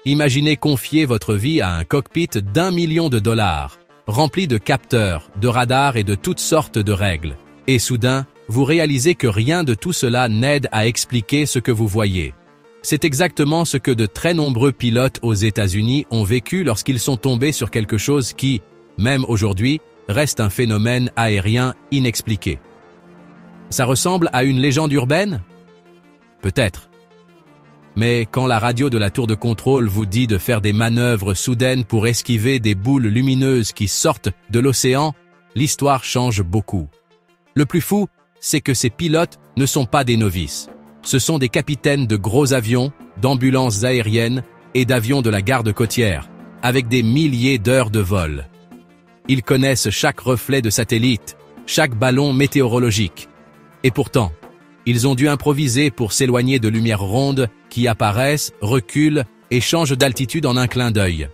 Imaginez confier votre vie à un cockpit d'1 million de dollars, rempli de capteurs, de radars et de toutes sortes de règles. Et soudain, vous réalisez que rien de tout cela n'aide à expliquer ce que vous voyez. C'est exactement ce que de très nombreux pilotes aux États-Unis ont vécu lorsqu'ils sont tombés sur quelque chose qui, même aujourd'hui, reste un phénomène aérien inexpliqué. Ça ressemble à une légende urbaine? Peut-être. Mais quand la radio de la tour de contrôle vous dit de faire des manœuvres soudaines pour esquiver des boules lumineuses qui sortent de l'océan, l'histoire change beaucoup. Le plus fou, c'est que ces pilotes ne sont pas des novices. Ce sont des capitaines de gros avions, d'ambulances aériennes et d'avions de la garde côtière, avec des milliers d'heures de vol. Ils connaissent chaque reflet de satellite, chaque ballon météorologique. Et pourtant, ils ont dû improviser pour s'éloigner de lumières rondes qui apparaissent, reculent et changent d'altitude en un clin d'œil.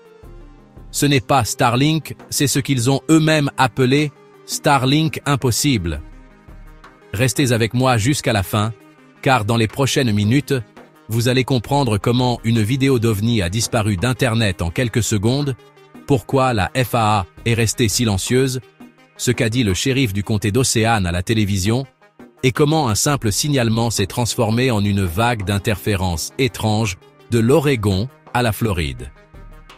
Ce n'est pas Starlink, c'est ce qu'ils ont eux-mêmes appelé Starlink impossible. Restez avec moi jusqu'à la fin, car dans les prochaines minutes, vous allez comprendre comment une vidéo d'OVNI a disparu d'Internet en quelques secondes, pourquoi la FAA est restée silencieuse, ce qu'a dit le shérif du comté d'Océane à la télévision, et comment un simple signalement s'est transformé en une vague d'interférences étranges de l'Oregon à la Floride.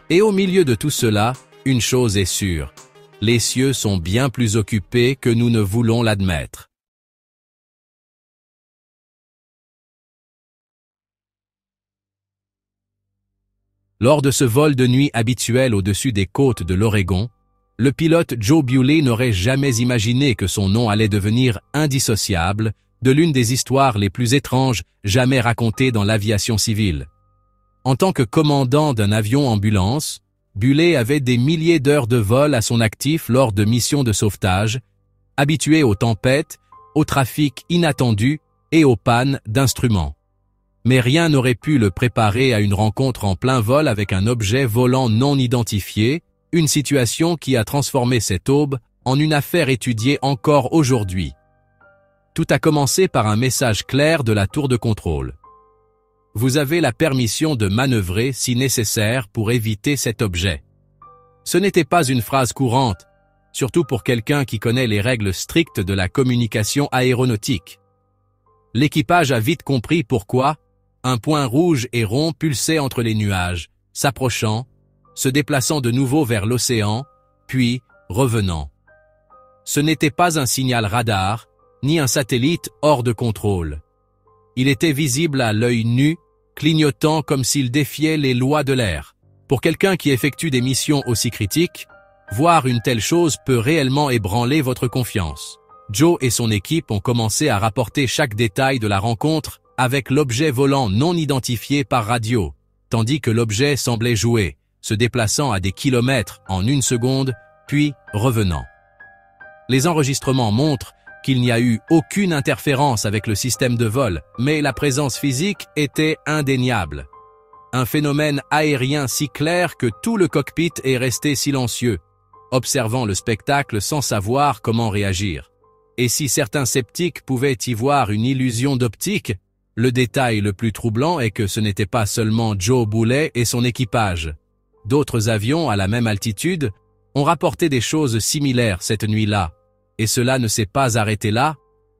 Et au milieu de tout cela, une chose est sûre, les cieux sont bien plus occupés que nous ne voulons l'admettre. Lors de ce vol de nuit habituel au-dessus des côtes de l'Oregon, le pilote Joe Bewley n'aurait jamais imaginé que son nom allait devenir indissociable de l'une des histoires les plus étranges jamais racontées dans l'aviation civile. En tant que commandant d'un avion ambulance, Bewley avait des milliers d'heures de vol à son actif lors de missions de sauvetage, habitué aux tempêtes, au trafic inattendu et aux pannes d'instruments. Mais rien n'aurait pu le préparer à une rencontre en plein vol avec un objet volant non identifié, une situation qui a transformé cette aube en une affaire étudiée encore aujourd'hui. Tout a commencé par un message clair de la tour de contrôle. Vous avez la permission de manœuvrer si nécessaire pour éviter cet objet. Ce n'était pas une phrase courante, surtout pour quelqu'un qui connaît les règles strictes de la communication aéronautique. L'équipage a vite compris pourquoi un point rouge et rond pulsait entre les nuages, s'approchant, se déplaçant de nouveau vers l'océan, puis revenant. Ce n'était pas un signal radar, ni un satellite hors de contrôle. Il était visible à l'œil nu, clignotant comme s'il défiait les lois de l'air. Pour quelqu'un qui effectue des missions aussi critiques, voir une telle chose peut réellement ébranler votre confiance. Joe et son équipe ont commencé à rapporter chaque détail de la rencontre avec l'objet volant non identifié par radio, tandis que l'objet semblait jouer, se déplaçant à des kilomètres en une seconde, puis revenant. Les enregistrements montrent qu'il n'y a eu aucune interférence avec le système de vol, mais la présence physique était indéniable. Un phénomène aérien si clair que tout le cockpit est resté silencieux, observant le spectacle sans savoir comment réagir. Et si certains sceptiques pouvaient y voir une illusion d'optique, le détail le plus troublant est que ce n'était pas seulement Joe Bewley et son équipage. D'autres avions à la même altitude ont rapporté des choses similaires cette nuit-là, et cela ne s'est pas arrêté là.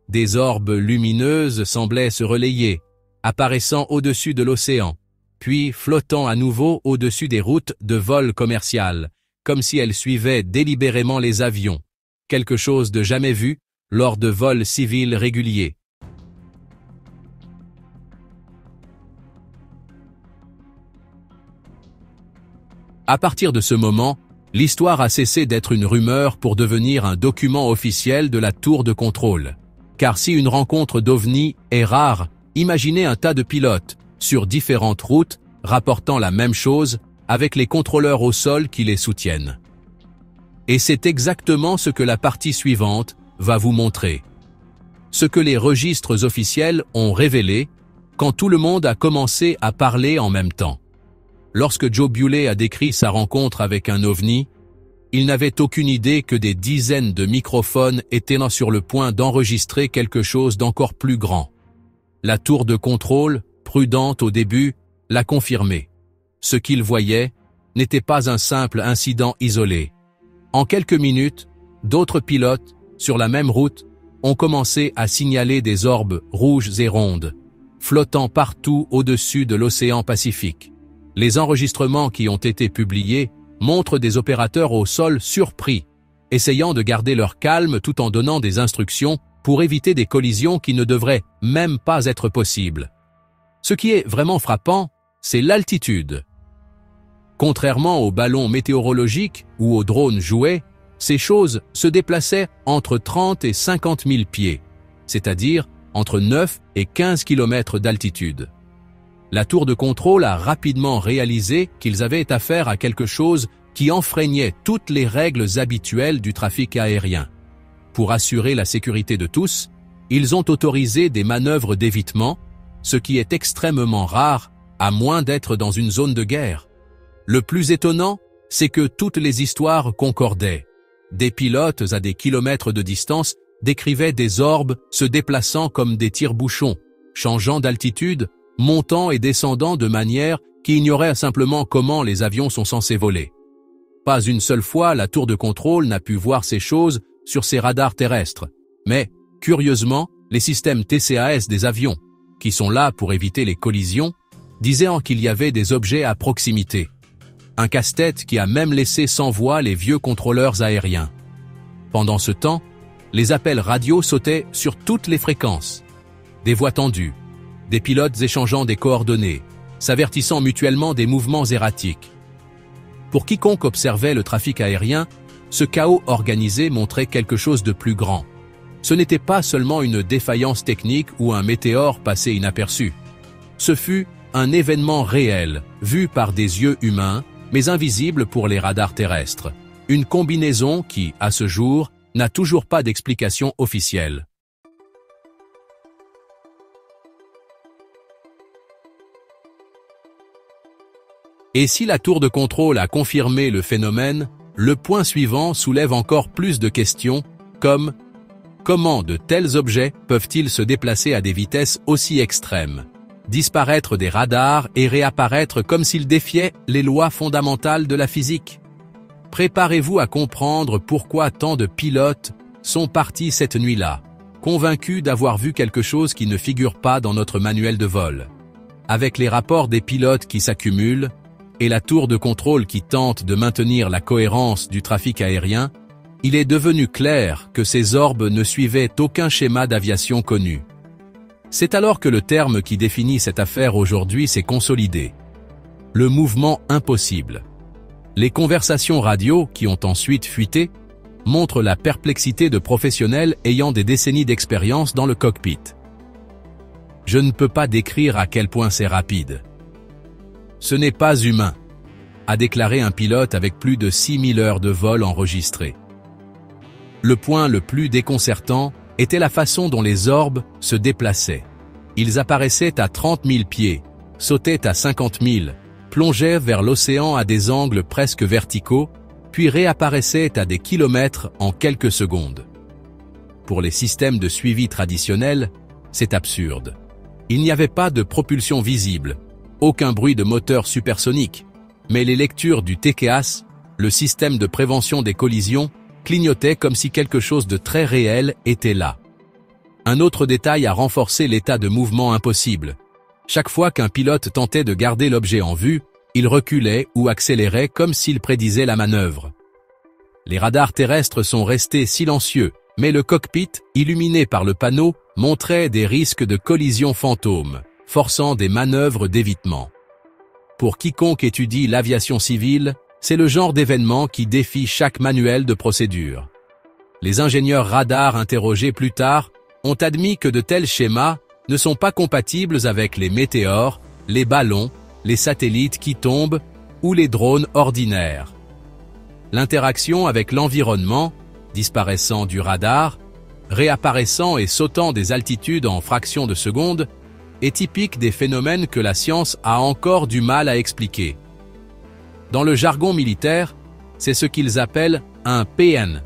Des orbes lumineuses semblaient se relayer, apparaissant au-dessus de l'océan, puis flottant à nouveau au-dessus des routes de vol commercial, comme si elles suivaient délibérément les avions, quelque chose de jamais vu lors de vols civils réguliers. À partir de ce moment, l'histoire a cessé d'être une rumeur pour devenir un document officiel de la tour de contrôle. Car si une rencontre d'OVNI est rare, imaginez un tas de pilotes, sur différentes routes, rapportant la même chose, avec les contrôleurs au sol qui les soutiennent. Et c'est exactement ce que la partie suivante va vous montrer. Ce que les registres officiels ont révélé quand tout le monde a commencé à parler en même temps. Lorsque Joe Bewley a décrit sa rencontre avec un OVNI, il n'avait aucune idée que des dizaines de microphones étaient sur le point d'enregistrer quelque chose d'encore plus grand. La tour de contrôle, prudente au début, l'a confirmé. ce qu'ils voyaient n'était pas un simple incident isolé. En quelques minutes, d'autres pilotes, sur la même route, ont commencé à signaler des orbes rouges et rondes, flottant partout au-dessus de l'océan Pacifique. Les enregistrements qui ont été publiés montrent des opérateurs au sol surpris, essayant de garder leur calme tout en donnant des instructions pour éviter des collisions qui ne devraient même pas être possibles. Ce qui est vraiment frappant, c'est l'altitude. Contrairement aux ballons météorologiques ou aux drones jouets, ces choses se déplaçaient entre 30 et 50 000 pieds, c'est-à-dire entre 9 et 15 km d'altitude. La tour de contrôle a rapidement réalisé qu'ils avaient affaire à quelque chose qui enfreignait toutes les règles habituelles du trafic aérien. Pour assurer la sécurité de tous, ils ont autorisé des manœuvres d'évitement, ce qui est extrêmement rare, à moins d'être dans une zone de guerre. Le plus étonnant, c'est que toutes les histoires concordaient. Des pilotes à des kilomètres de distance décrivaient des orbes se déplaçant comme des tire-bouchons, changeant d'altitude, montant et descendant de manière qui ignorait simplement comment les avions sont censés voler. Pas une seule fois la tour de contrôle n'a pu voir ces choses sur ses radars terrestres, mais, curieusement, les systèmes TCAS des avions, qui sont là pour éviter les collisions, disaient qu'il y avait des objets à proximité. Un casse-tête qui a même laissé sans voix les vieux contrôleurs aériens. Pendant ce temps, les appels radio sautaient sur toutes les fréquences. Des voix tendues, des pilotes échangeant des coordonnées, s'avertissant mutuellement des mouvements erratiques. Pour quiconque observait le trafic aérien, ce chaos organisé montrait quelque chose de plus grand. Ce n'était pas seulement une défaillance technique ou un météore passé inaperçu. Ce fut un événement réel, vu par des yeux humains, mais invisible pour les radars terrestres. Une combinaison qui, à ce jour, n'a toujours pas d'explication officielle. Et si la tour de contrôle a confirmé le phénomène, le point suivant soulève encore plus de questions, comme comment de tels objets peuvent-ils se déplacer à des vitesses aussi extrêmes, disparaître des radars et réapparaître comme s'ils défiaient les lois fondamentales de la physique? Préparez-vous à comprendre pourquoi tant de pilotes sont partis cette nuit-là, convaincus d'avoir vu quelque chose qui ne figure pas dans notre manuel de vol. Avec les rapports des pilotes qui s'accumulent, et la tour de contrôle qui tente de maintenir la cohérence du trafic aérien, il est devenu clair que ces orbes ne suivaient aucun schéma d'aviation connu. C'est alors que le terme qui définit cette affaire aujourd'hui s'est consolidé. Le mouvement impossible. Les conversations radio qui ont ensuite fuité montrent la perplexité de professionnels ayant des décennies d'expérience dans le cockpit. Je ne peux pas décrire à quel point c'est rapide. Ce n'est pas humain, a déclaré un pilote avec plus de 6000 heures de vol enregistrées. Le point le plus déconcertant était la façon dont les orbes se déplaçaient. Ils apparaissaient à 30 000 pieds, sautaient à 50 000, plongeaient vers l'océan à des angles presque verticaux, puis réapparaissaient à des kilomètres en quelques secondes. Pour les systèmes de suivi traditionnels, c'est absurde. Il n'y avait pas de propulsion visible, aucun bruit de moteur supersonique, mais les lectures du TCAS, le système de prévention des collisions, clignotaient comme si quelque chose de très réel était là. Un autre détail a renforcé l'état de mouvement impossible. Chaque fois qu'un pilote tentait de garder l'objet en vue, il reculait ou accélérait comme s'il prédisait la manœuvre. Les radars terrestres sont restés silencieux, mais le cockpit, illuminé par le panneau, montrait des risques de collision fantômes, forçant des manœuvres d'évitement. Pour quiconque étudie l'aviation civile, c'est le genre d'événement qui défie chaque manuel de procédure. Les ingénieurs radars interrogés plus tard ont admis que de tels schémas ne sont pas compatibles avec les météores, les ballons, les satellites qui tombent ou les drones ordinaires. L'interaction avec l'environnement, disparaissant du radar, réapparaissant et sautant des altitudes en fractions de secondes, est typique des phénomènes que la science a encore du mal à expliquer. Dans le jargon militaire, c'est ce qu'ils appellent un PN,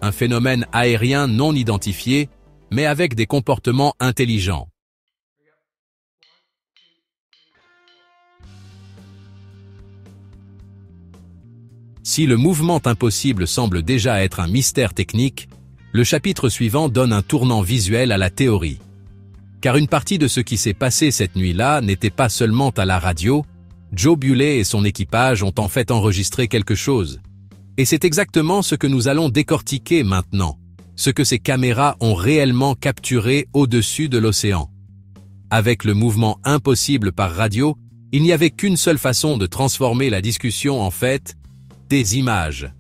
un phénomène aérien non identifié, mais avec des comportements intelligents. Si le mouvement impossible semble déjà être un mystère technique, le chapitre suivant donne un tournant visuel à la théorie. Car une partie de ce qui s'est passé cette nuit-là n'était pas seulement à la radio, Joe Bewley et son équipage ont en fait enregistré quelque chose. Et c'est exactement ce que nous allons décortiquer maintenant, ce que ces caméras ont réellement capturé au-dessus de l'océan. Avec le mouvement impossible par radio, il n'y avait qu'une seule façon de transformer la discussion en fait, des images.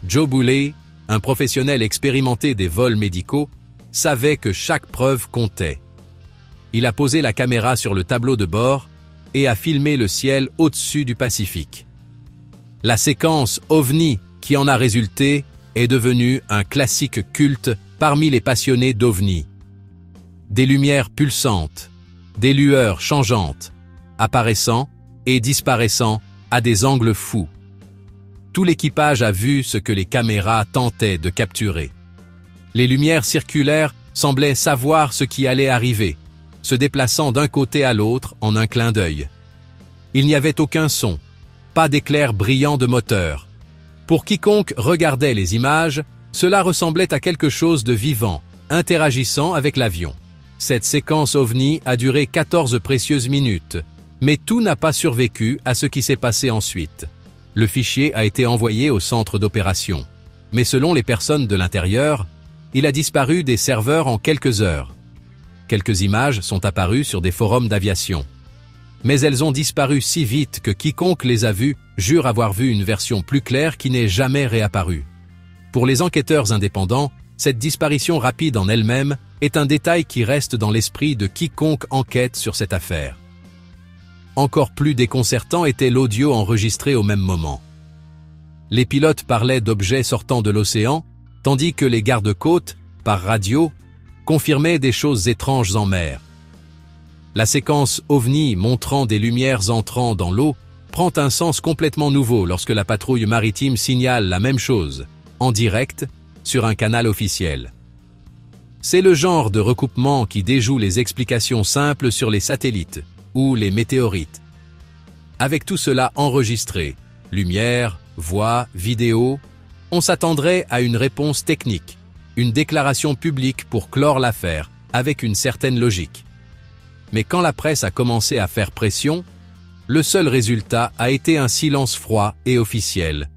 Joe Bewley, un professionnel expérimenté des vols médicaux, savait que chaque preuve comptait. Il a posé la caméra sur le tableau de bord et a filmé le ciel au-dessus du Pacifique. La séquence OVNI qui en a résulté est devenue un classique culte parmi les passionnés d'OVNI. Des lumières pulsantes, des lueurs changeantes, apparaissant et disparaissant à des angles fous. Tout l'équipage a vu ce que les caméras tentaient de capturer. Les lumières circulaires semblaient savoir ce qui allait arriver, se déplaçant d'un côté à l'autre en un clin d'œil. Il n'y avait aucun son, pas d'éclairs brillants de moteur. Pour quiconque regardait les images, cela ressemblait à quelque chose de vivant, interagissant avec l'avion. Cette séquence OVNI a duré 14 précieuses minutes, mais tout n'a pas survécu à ce qui s'est passé ensuite. Le fichier a été envoyé au centre d'opération, mais selon les personnes de l'intérieur, il a disparu des serveurs en quelques heures. Quelques images sont apparues sur des forums d'aviation. Mais elles ont disparu si vite que quiconque les a vues jure avoir vu une version plus claire qui n'est jamais réapparue. Pour les enquêteurs indépendants, cette disparition rapide en elle-même est un détail qui reste dans l'esprit de quiconque enquête sur cette affaire. Encore plus déconcertant était l'audio enregistré au même moment. Les pilotes parlaient d'objets sortant de l'océan, tandis que les gardes-côtes, par radio, confirmaient des choses étranges en mer. La séquence OVNI montrant des lumières entrant dans l'eau prend un sens complètement nouveau lorsque la patrouille maritime signale la même chose, en direct, sur un canal officiel. C'est le genre de recoupement qui déjoue les explications simples sur les satellites ou les météorites. Avec tout cela enregistré, lumière, voix, vidéo, on s'attendrait à une réponse technique, une déclaration publique pour clore l'affaire, avec une certaine logique. Mais quand la presse a commencé à faire pression, le seul résultat a été un silence froid et officiel,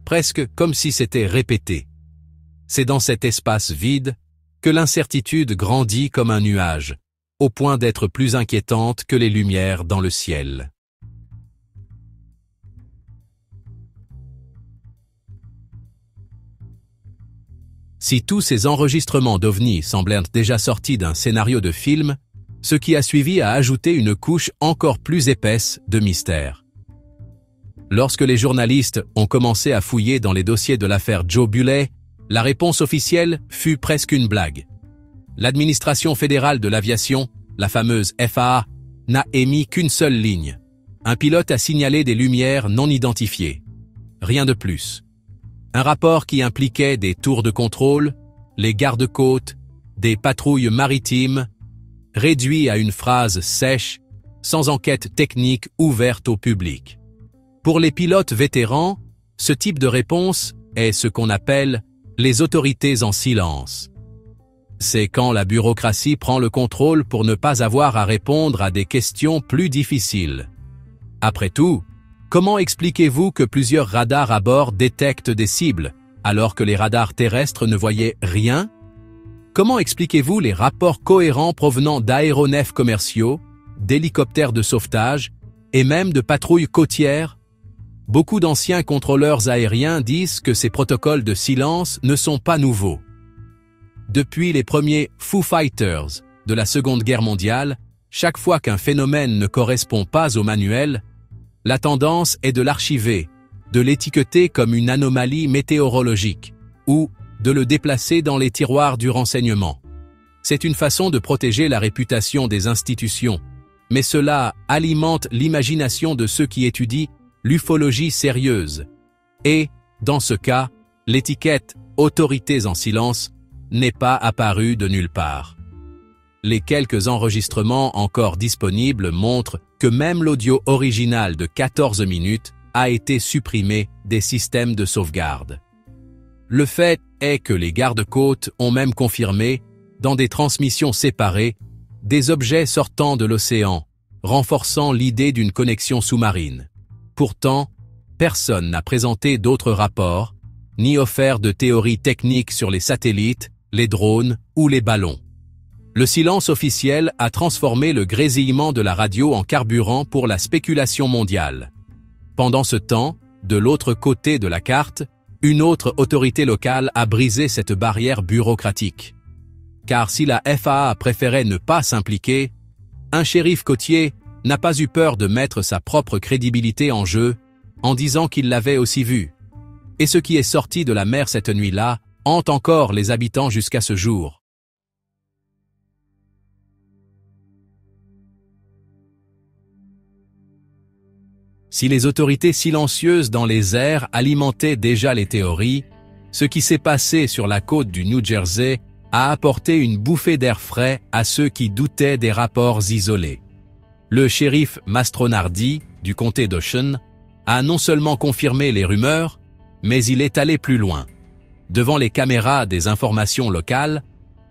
presque comme si c'était répété. C'est dans cet espace vide que l'incertitude grandit comme un nuage, au point d'être plus inquiétante que les lumières dans le ciel. Si tous ces enregistrements d'OVNI semblent déjà sortis d'un scénario de film, ce qui a suivi a ajouté une couche encore plus épaisse de mystère. Lorsque les journalistes ont commencé à fouiller dans les dossiers de l'affaire Joe Bewley, la réponse officielle fut presque une blague. L'administration fédérale de l'aviation, la fameuse FAA, n'a émis qu'une seule ligne. Un pilote a signalé des lumières non identifiées. Rien de plus. Un rapport qui impliquait des tours de contrôle, les gardes-côtes, des patrouilles maritimes, réduit à une phrase sèche, sans enquête technique ouverte au public. Pour les pilotes vétérans, ce type de réponse est ce qu'on appelle les autorités en silence. C'est quand la bureaucratie prend le contrôle pour ne pas avoir à répondre à des questions plus difficiles. Après tout, comment expliquez-vous que plusieurs radars à bord détectent des cibles, alors que les radars terrestres ne voyaient rien? Comment expliquez-vous les rapports cohérents provenant d'aéronefs commerciaux, d'hélicoptères de sauvetage et même de patrouilles côtières? Beaucoup d'anciens contrôleurs aériens disent que ces protocoles de silence ne sont pas nouveaux. Depuis les premiers Foo Fighters de la Seconde Guerre mondiale, chaque fois qu'un phénomène ne correspond pas au manuel, la tendance est de l'archiver, de l'étiqueter comme une anomalie météorologique ou de le déplacer dans les tiroirs du renseignement. C'est une façon de protéger la réputation des institutions, mais cela alimente l'imagination de ceux qui étudient l'ufologie sérieuse. Et, dans ce cas, l'étiquette « autorités en silence » n'est pas apparue de nulle part. Les quelques enregistrements encore disponibles montrent que même l'audio original de 14 minutes a été supprimé des systèmes de sauvegarde. Le fait est que les gardes-côtes ont même confirmé, dans des transmissions séparées, des objets sortant de l'océan, renforçant l'idée d'une connexion sous-marine. Pourtant, personne n'a présenté d'autres rapports, ni offert de théories techniques sur les satellites, les drones ou les ballons. Le silence officiel a transformé le grésillement de la radio en carburant pour la spéculation mondiale. Pendant ce temps, de l'autre côté de la carte, une autre autorité locale a brisé cette barrière bureaucratique. Car si la FAA préférait ne pas s'impliquer, un shérif côtier n'a pas eu peur de mettre sa propre crédibilité en jeu en disant qu'il l'avait aussi vu. Et ce qui est sorti de la mer cette nuit-là hante encore les habitants jusqu'à ce jour. Si les autorités silencieuses dans les airs alimentaient déjà les théories, ce qui s'est passé sur la côte du New Jersey a apporté une bouffée d'air frais à ceux qui doutaient des rapports isolés. Le shérif Mastronardi, du comté d'Ocean, a non seulement confirmé les rumeurs, mais il est allé plus loin. Devant les caméras des informations locales,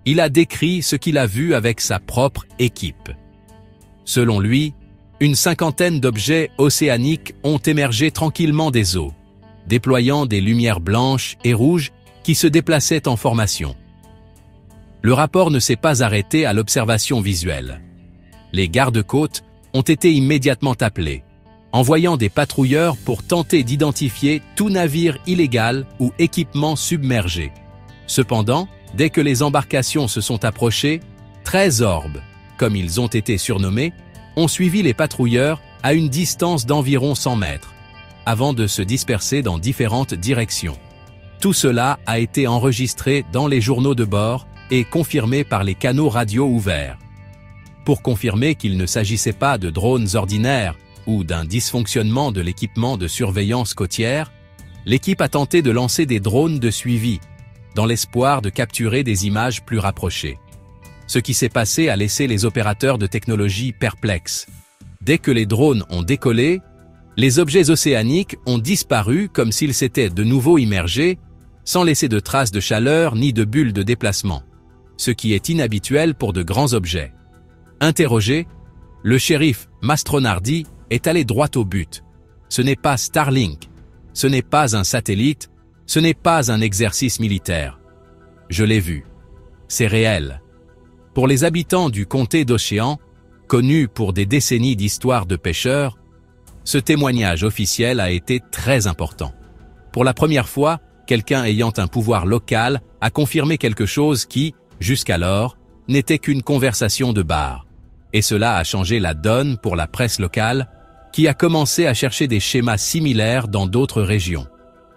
il a décrit ce qu'il a vu avec sa propre équipe. Selon lui, une cinquantaine d'objets océaniques ont émergé tranquillement des eaux, déployant des lumières blanches et rouges qui se déplaçaient en formation. Le rapport ne s'est pas arrêté à l'observation visuelle. Les gardes-côtes ont été immédiatement appelés, envoyant des patrouilleurs pour tenter d'identifier tout navire illégal ou équipement submergé. Cependant, dès que les embarcations se sont approchées, 13 orbes, comme ils ont été surnommés, ont suivi les patrouilleurs à une distance d'environ 100 mètres, avant de se disperser dans différentes directions. Tout cela a été enregistré dans les journaux de bord et confirmé par les canaux radio ouverts. Pour confirmer qu'il ne s'agissait pas de drones ordinaires ou d'un dysfonctionnement de l'équipement de surveillance côtière, l'équipe a tenté de lancer des drones de suivi, dans l'espoir de capturer des images plus rapprochées. Ce qui s'est passé a laissé les opérateurs de technologie perplexes. Dès que les drones ont décollé, les objets océaniques ont disparu comme s'ils s'étaient de nouveau immergés, sans laisser de traces de chaleur ni de bulles de déplacement, ce qui est inhabituel pour de grands objets. Interrogé, le shérif Mastronardi est allé droit au but. Ce n'est pas Starlink, ce n'est pas un satellite, ce n'est pas un exercice militaire. Je l'ai vu. C'est réel. Pour les habitants du comté d'Ocean, connus pour des décennies d'histoire de pêcheurs, ce témoignage officiel a été très important. Pour la première fois, quelqu'un ayant un pouvoir local a confirmé quelque chose qui, jusqu'alors, n'était qu'une conversation de bar. Et cela a changé la donne pour la presse locale, qui a commencé à chercher des schémas similaires dans d'autres régions.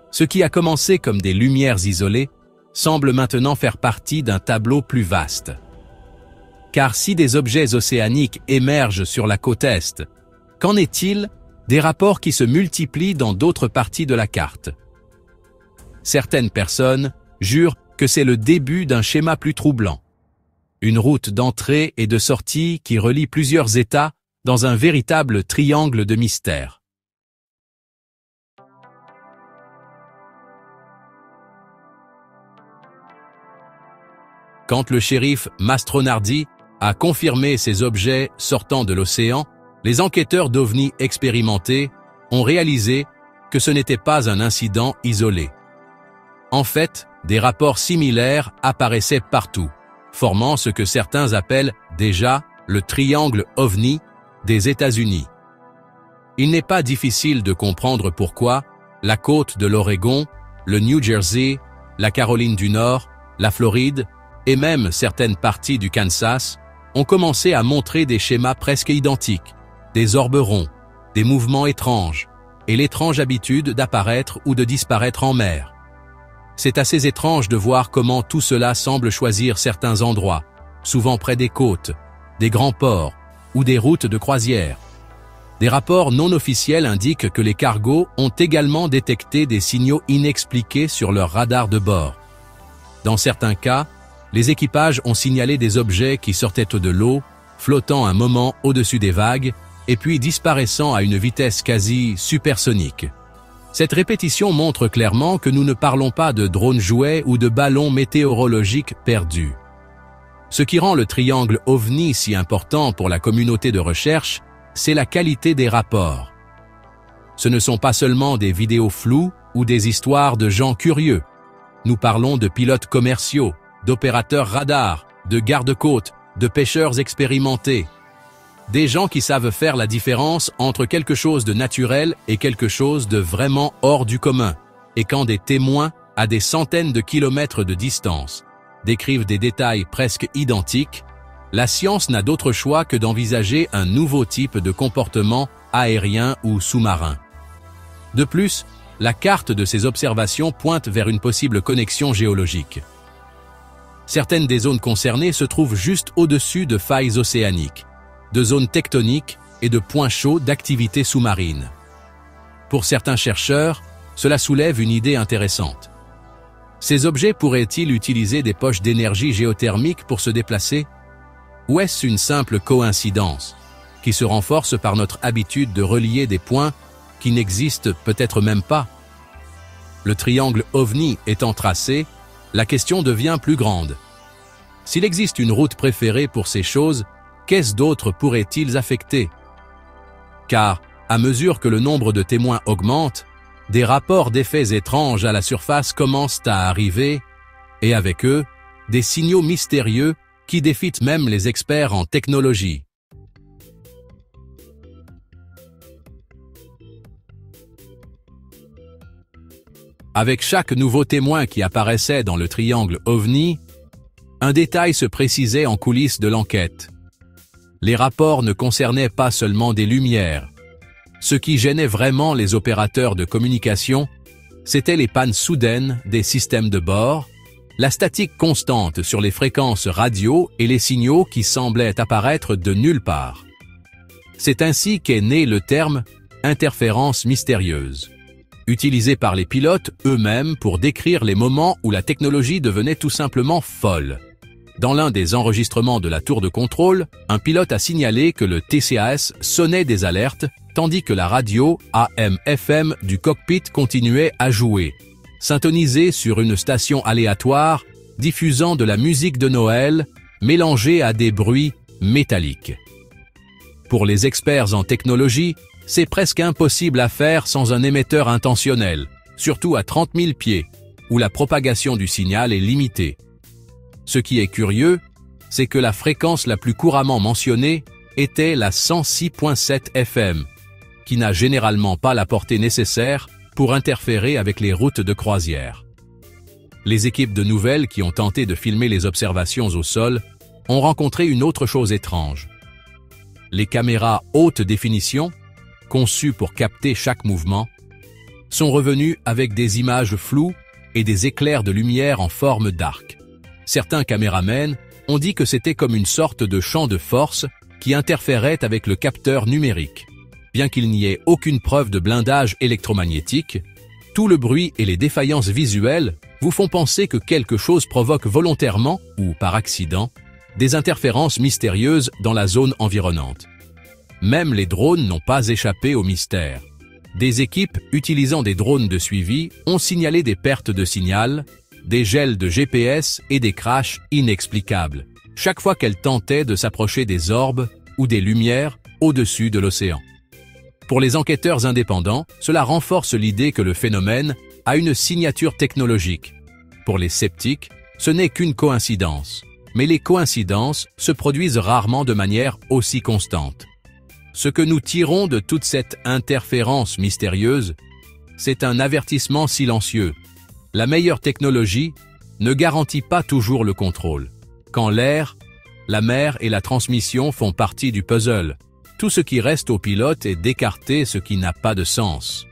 Ce qui a commencé comme des lumières isolées semble maintenant faire partie d'un tableau plus vaste. Car si des objets océaniques émergent sur la côte Est, qu'en est-il des rapports qui se multiplient dans d'autres parties de la carte? Certaines personnes jurent que c'est le début d'un schéma plus troublant. Une route d'entrée et de sortie qui relie plusieurs États dans un véritable triangle de mystère. Quand le shérif Mastronardi a confirmé ces objets sortant de l'océan, les enquêteurs d'OVNI expérimentés ont réalisé que ce n'était pas un incident isolé. En fait, des rapports similaires apparaissaient partout, formant ce que certains appellent déjà le triangle OVNI des États-Unis. Il n'est pas difficile de comprendre pourquoi la côte de l'Oregon, le New Jersey, la Caroline du Nord, la Floride et même certaines parties du Kansas ont commencé à montrer des schémas presque identiques, des orbes ronds, des mouvements étranges et l'étrange habitude d'apparaître ou de disparaître en mer. C'est assez étrange de voir comment tout cela semble choisir certains endroits, souvent près des côtes, des grands ports ou des routes de croisière. Des rapports non officiels indiquent que les cargos ont également détecté des signaux inexpliqués sur leur radar de bord. Dans certains cas, les équipages ont signalé des objets qui sortaient de l'eau, flottant un moment au-dessus des vagues, et puis disparaissant à une vitesse quasi supersonique. Cette répétition montre clairement que nous ne parlons pas de drones jouets ou de ballons météorologiques perdus. Ce qui rend le triangle OVNI si important pour la communauté de recherche, c'est la qualité des rapports. Ce ne sont pas seulement des vidéos floues ou des histoires de gens curieux. Nous parlons de pilotes commerciaux, d'opérateurs radars, de gardes-côtes, de pêcheurs expérimentés. Des gens qui savent faire la différence entre quelque chose de naturel et quelque chose de vraiment hors du commun. Et quand des témoins, à des centaines de kilomètres de distance, décrivent des détails presque identiques, la science n'a d'autre choix que d'envisager un nouveau type de comportement aérien ou sous-marin. De plus, la carte de ces observations pointe vers une possible connexion géologique. Certaines des zones concernées se trouvent juste au-dessus de failles océaniques, de zones tectoniques et de points chauds d'activité sous-marine. Pour certains chercheurs, cela soulève une idée intéressante. Ces objets pourraient-ils utiliser des poches d'énergie géothermique pour se déplacer? Ou est-ce une simple coïncidence, qui se renforce par notre habitude de relier des points qui n'existent peut-être même pas? Le triangle OVNI étant tracé, la question devient plus grande. S'il existe une route préférée pour ces choses, qu'est-ce d'autre pourrait-ils affecter? Car, à mesure que le nombre de témoins augmente, des rapports d'effets étranges à la surface commencent à arriver, et avec eux, des signaux mystérieux qui défient même les experts en technologie. Avec chaque nouveau témoin qui apparaissait dans le triangle OVNI, un détail se précisait en coulisses de l'enquête. Les rapports ne concernaient pas seulement des lumières. Ce qui gênait vraiment les opérateurs de communication, c'étaient les pannes soudaines des systèmes de bord, la statique constante sur les fréquences radio et les signaux qui semblaient apparaître de nulle part. C'est ainsi qu'est né le terme « interférence mystérieuse », utilisé par les pilotes eux-mêmes pour décrire les moments où la technologie devenait tout simplement folle. Dans l'un des enregistrements de la tour de contrôle, un pilote a signalé que le TCAS sonnait des alertes, tandis que la radio AM/FM du cockpit continuait à jouer, syntonisée sur une station aléatoire, diffusant de la musique de Noël, mélangée à des bruits métalliques. Pour les experts en technologie, c'est presque impossible à faire sans un émetteur intentionnel, surtout à 30 000 pieds, où la propagation du signal est limitée. Ce qui est curieux, c'est que la fréquence la plus couramment mentionnée était la 106.7 FM, qui n'a généralement pas la portée nécessaire pour interférer avec les routes de croisière. Les équipes de nouvelles qui ont tenté de filmer les observations au sol ont rencontré une autre chose étrange. Les caméras haute définition, conçues pour capter chaque mouvement, sont revenues avec des images floues et des éclairs de lumière en forme d'arc. Certains caméramens ont dit que c'était comme une sorte de champ de force qui interférait avec le capteur numérique. Bien qu'il n'y ait aucune preuve de blindage électromagnétique, tout le bruit et les défaillances visuelles vous font penser que quelque chose provoque volontairement, ou par accident, des interférences mystérieuses dans la zone environnante. Même les drones n'ont pas échappé au mystère. Des équipes utilisant des drones de suivi ont signalé des pertes de signal, des gels de GPS et des crashs inexplicables, chaque fois qu'elles tentaient de s'approcher des orbes ou des lumières au-dessus de l'océan. Pour les enquêteurs indépendants, cela renforce l'idée que le phénomène a une signature technologique. Pour les sceptiques, ce n'est qu'une coïncidence, mais les coïncidences se produisent rarement de manière aussi constante. Ce que nous tirons de toute cette interférence mystérieuse, c'est un avertissement silencieux. La meilleure technologie ne garantit pas toujours le contrôle. Quand l'air, la mer et la transmission font partie du puzzle, tout ce qui reste au pilote est d'écarter ce qui n'a pas de sens.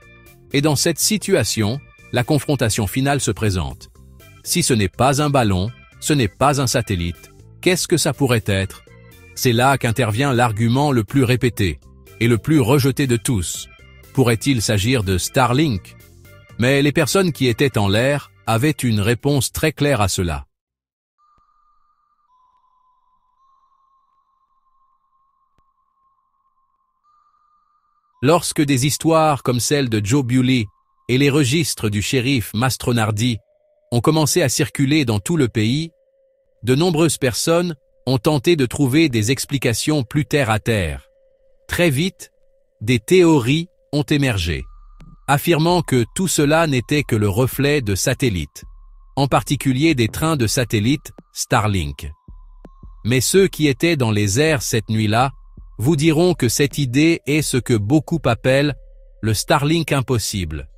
Et dans cette situation, la confrontation finale se présente. Si ce n'est pas un ballon, ce n'est pas un satellite, qu'est-ce que ça pourrait être? C'est là qu'intervient l'argument le plus répété et le plus rejeté de tous. Pourrait-il s'agir de Starlink? Mais les personnes qui étaient en l'air avaient une réponse très claire à cela. Lorsque des histoires comme celle de Joe Bewley et les registres du shérif Mastronardi ont commencé à circuler dans tout le pays, de nombreuses personnes ont tenté de trouver des explications plus terre à terre. Très vite, des théories ont émergé, affirmant que tout cela n'était que le reflet de satellites, en particulier des trains de satellites Starlink. Mais ceux qui étaient dans les airs cette nuit-là vous diront que cette idée est ce que beaucoup appellent le Starlink impossible.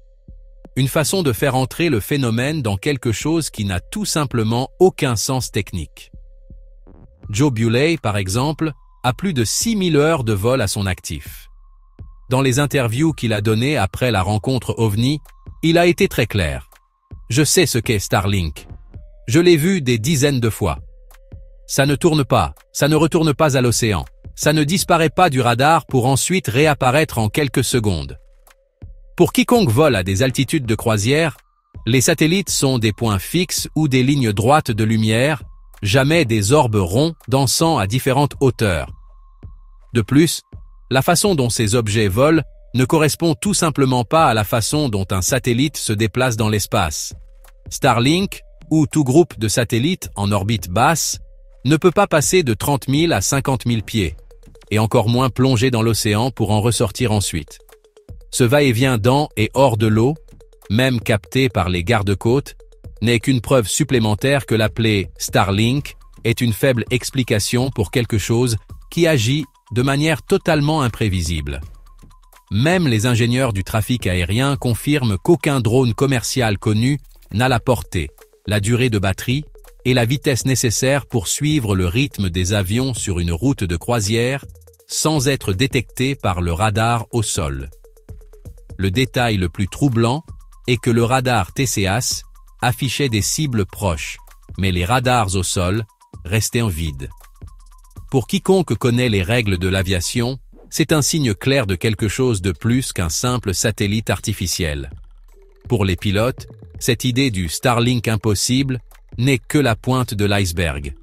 Une façon de faire entrer le phénomène dans quelque chose qui n'a tout simplement aucun sens technique. Joe Bewley, par exemple, a plus de 6000 heures de vol à son actif. Dans les interviews qu'il a données après la rencontre OVNI, il a été très clair. « Je sais ce qu'est Starlink. Je l'ai vu des dizaines de fois. Ça ne tourne pas, ça ne retourne pas à l'océan. Ça ne disparaît pas du radar pour ensuite réapparaître en quelques secondes. Pour quiconque vole à des altitudes de croisière, les satellites sont des points fixes ou des lignes droites de lumière, jamais des orbes ronds dansant à différentes hauteurs. De plus, la façon dont ces objets volent ne correspond tout simplement pas à la façon dont un satellite se déplace dans l'espace. Starlink, ou tout groupe de satellites en orbite basse, ne peut pas passer de 30 000 à 50 000 pieds, et encore moins plonger dans l'océan pour en ressortir ensuite. Ce va-et-vient dans et hors de l'eau, même capté par les gardes-côtes, n'est qu'une preuve supplémentaire que l'appeler Starlink est une faible explication pour quelque chose qui agit de manière totalement imprévisible. Même les ingénieurs du trafic aérien confirment qu'aucun drone commercial connu n'a la portée, la durée de batterie et la vitesse nécessaire pour suivre le rythme des avions sur une route de croisière sans être détecté par le radar au sol. Le détail le plus troublant est que le radar TCAS affichait des cibles proches, mais les radars au sol restaient en vide. Pour quiconque connaît les règles de l'aviation, c'est un signe clair de quelque chose de plus qu'un simple satellite artificiel. Pour les pilotes, cette idée du Starlink impossible n'est que la pointe de l'iceberg.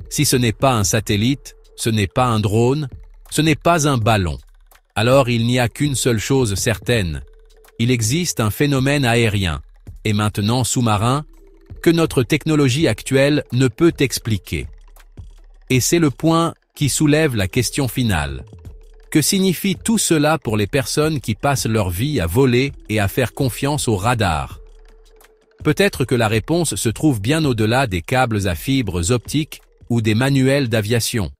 Si ce n'est pas un satellite, ce n'est pas un drone, ce n'est pas un ballon. Alors il n'y a qu'une seule chose certaine. Il existe un phénomène aérien, et maintenant sous-marin, que notre technologie actuelle ne peut expliquer. Et c'est le point qui soulève la question finale. Que signifie tout cela pour les personnes qui passent leur vie à voler et à faire confiance au radar? Peut-être que la réponse se trouve bien au-delà des câbles à fibres optiques ou des manuels d'aviation.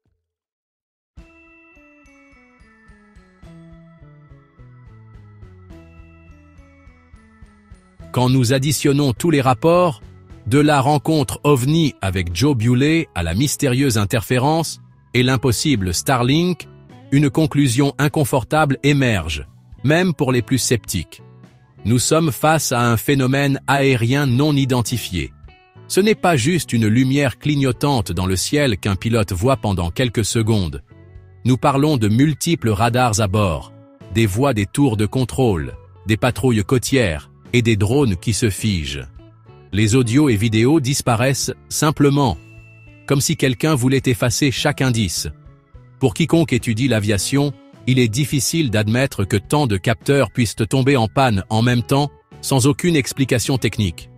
Quand nous additionnons tous les rapports, de la rencontre OVNI avec Joe Bewley à la mystérieuse interférence et l'impossible Starlink, une conclusion inconfortable émerge, même pour les plus sceptiques. Nous sommes face à un phénomène aérien non identifié. Ce n'est pas juste une lumière clignotante dans le ciel qu'un pilote voit pendant quelques secondes. Nous parlons de multiples radars à bord, des voies des tours de contrôle, des patrouilles côtières et des drones qui se figent. Les audios et vidéos disparaissent simplement, comme si quelqu'un voulait effacer chaque indice. Pour quiconque étudie l'aviation, il est difficile d'admettre que tant de capteurs puissent tomber en panne en même temps, sans aucune explication technique.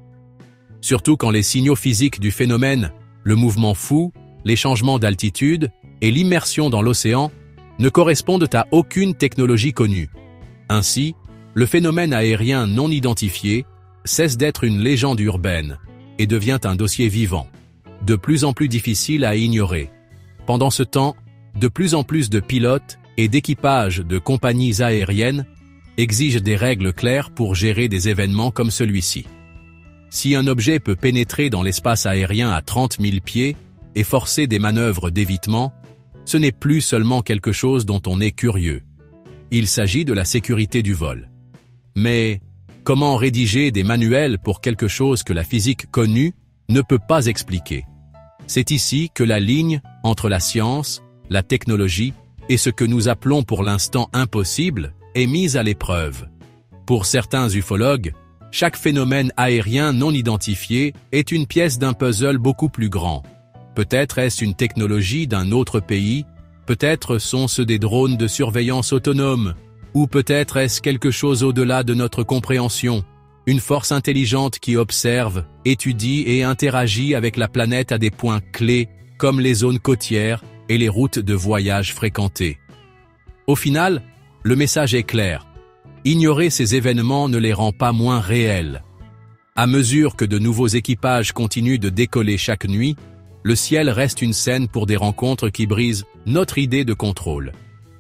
Surtout quand les signaux physiques du phénomène, le mouvement fou, les changements d'altitude et l'immersion dans l'océan, ne correspondent à aucune technologie connue. Ainsi, le phénomène aérien non identifié cesse d'être une légende urbaine et devient un dossier vivant, de plus en plus difficile à ignorer. Pendant ce temps, de plus en plus de pilotes et d'équipages de compagnies aériennes exigent des règles claires pour gérer des événements comme celui-ci. Si un objet peut pénétrer dans l'espace aérien à 30 000 pieds et forcer des manœuvres d'évitement, ce n'est plus seulement quelque chose dont on est curieux. Il s'agit de la sécurité du vol. Mais comment rédiger des manuels pour quelque chose que la physique connue ne peut pas expliquer? C'est ici que la ligne entre la science, la technologie et ce que nous appelons pour l'instant impossible est mise à l'épreuve. Pour certains ufologues, chaque phénomène aérien non identifié est une pièce d'un puzzle beaucoup plus grand. Peut-être est-ce une technologie d'un autre pays, peut-être sont-ce des drones de surveillance autonomes, Ou peut-être est-ce quelque chose au-delà de notre compréhension, une force intelligente qui observe, étudie et interagit avec la planète à des points clés, comme les zones côtières et les routes de voyage fréquentées. Au final, le message est clair. Ignorer ces événements ne les rend pas moins réels. À mesure que de nouveaux équipages continuent de décoller chaque nuit, le ciel reste une scène pour des rencontres qui brisent notre idée de contrôle.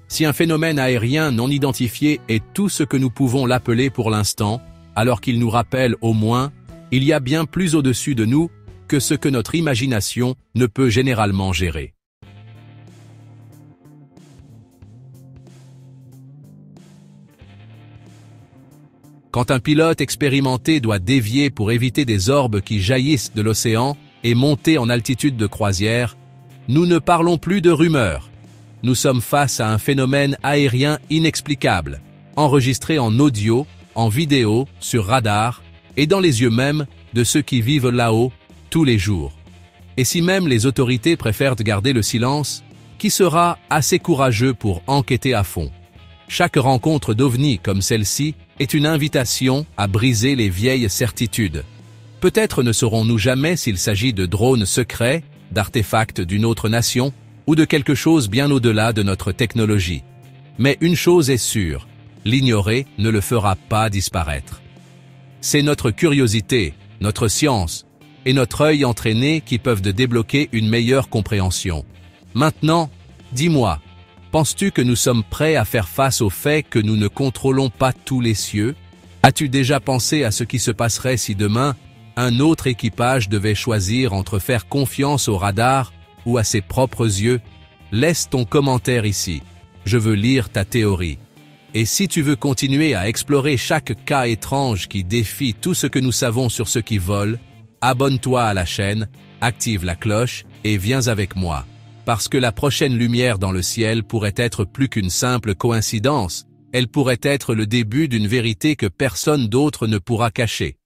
Si un phénomène aérien non identifié est tout ce que nous pouvons l'appeler pour l'instant, alors qu'il nous rappelle au moins, il y a bien plus au-dessus de nous que ce que notre imagination ne peut généralement gérer. Quand un pilote expérimenté doit dévier pour éviter des orbes qui jaillissent de l'océan et monter en altitude de croisière, nous ne parlons plus de rumeurs. Nous sommes face à un phénomène aérien inexplicable, enregistré en audio, en vidéo, sur radar, et dans les yeux même de ceux qui vivent là-haut, tous les jours. Et si même les autorités préfèrent garder le silence, qui sera assez courageux pour enquêter à fond? Chaque rencontre d'OVNI comme celle-ci est une invitation à briser les vieilles certitudes. Peut-être ne saurons-nous jamais s'il s'agit de drones secrets, d'artefacts d'une autre nation, ou de quelque chose bien au-delà de notre technologie. Mais une chose est sûre, l'ignorer ne le fera pas disparaître. C'est notre curiosité, notre science et notre œil entraîné qui peuvent débloquer une meilleure compréhension. Maintenant, dis-moi, penses-tu que nous sommes prêts à faire face au fait que nous ne contrôlons pas tous les cieux? As-tu déjà pensé à ce qui se passerait si demain, un autre équipage devait choisir entre faire confiance au radar ou à ses propres yeux? Laisse ton commentaire ici. Je veux lire ta théorie. Et si tu veux continuer à explorer chaque cas étrange qui défie tout ce que nous savons sur ceux qui volent, abonne-toi à la chaîne, active la cloche et viens avec moi. Parce que la prochaine lumière dans le ciel pourrait être plus qu'une simple coïncidence, elle pourrait être le début d'une vérité que personne d'autre ne pourra cacher.